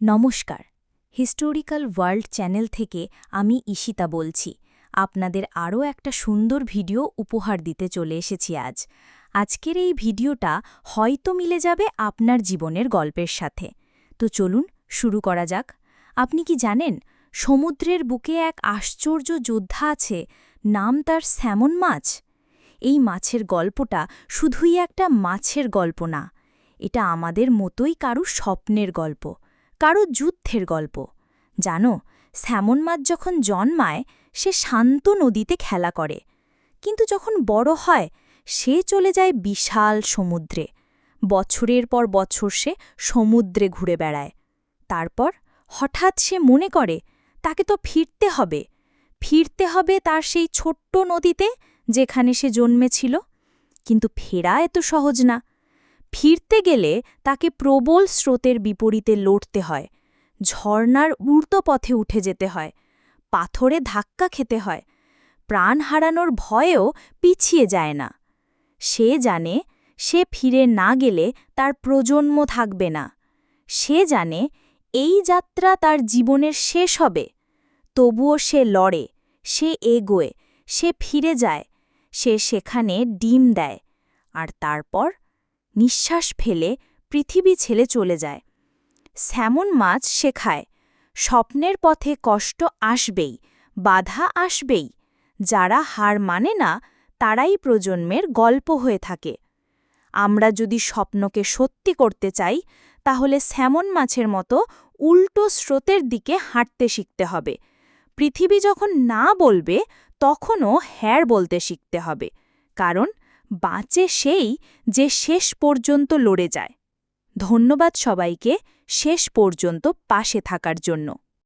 নমস্কার, historical world channel থেকে আমি ঈশিতা বলছি। আপনাদের আরও একটা সুন্দর ভিডিও উপহার দিতে চলে এসেছি আজ। আজকের এই ভিডিওটা হয়তো মিলে যাবে আপনার জীবনের গল্পের সাথে। তো চলুন শুরু করা যাক। আপনি কি জানেন, সমুদ্রের বুকে এক আশ্চর্য যোদ্ধা আছে, নাম তার স্যামন মাছ। এই মাছের গল্পটা শুধুই একটা মাছের গল্প না, এটা আমাদের মতোই কারো স্বপ্নের গল্প, কারো যুদ্ধের গল্প। জানো, স্যামন মাছ যখন জন্মায় সে শান্ত নদীতে খেলা করে, কিন্তু যখন বড় হয় সে চলে যায় বিশাল সমুদ্রে। বছরের পর বছর সে সমুদ্রে ঘুরে বেড়ায়। তারপর হঠাৎ সে মনে করে তাকে তো ফিরতে হবে তার সেই ছোট্ট নদীতে যেখানে সে জন্মেছিল। কিন্তু ফেরা এত সহজ না। ফিরতে গেলে তাকে প্রবল স্রোতের বিপরীতে লড়তে হয়, ঝর্ণার উল্টো পথে উঠে যেতে হয়, পাথরে ধাক্কা খেতে হয়, প্রাণ হারানোর ভয়েও পিছিয়ে যায় না। সে জানে সে ফিরে না গেলে তার প্রজন্ম থাকবে না। সে জানে এই যাত্রা তার জীবনের শেষ হবে। তবুও সে লড়ে, সে এগোয়, সে ফিরে যায়, সে সেখানে ডিম দেয়, আর তারপর নিঃশ্বাস ফেলে পৃথিবী ছেড়ে চলে যায়। স্যামন মাছ শেখায়, স্বপ্নের পথে কষ্ট আসবেই, বাধা আসবেই। যারা হার মানে না তারাই প্রজন্মের গল্প হয়ে থাকে। আমরা যদি স্বপ্নকে সত্যি করতে চাই, তাহলে স্যামন মাছের মতো উল্টো স্রোতের দিকে হাঁটতে শিখতে হবে। পৃথিবী যখন না বলবে তখনও হ্যাঁ বলতে শিখতে হবে, কারণ বাঁচে সেই যে শেষ পর্যন্ত লড়ে যায়। ধন্যবাদ সবাইকে শেষ পর্যন্ত পাশে থাকার জন্য।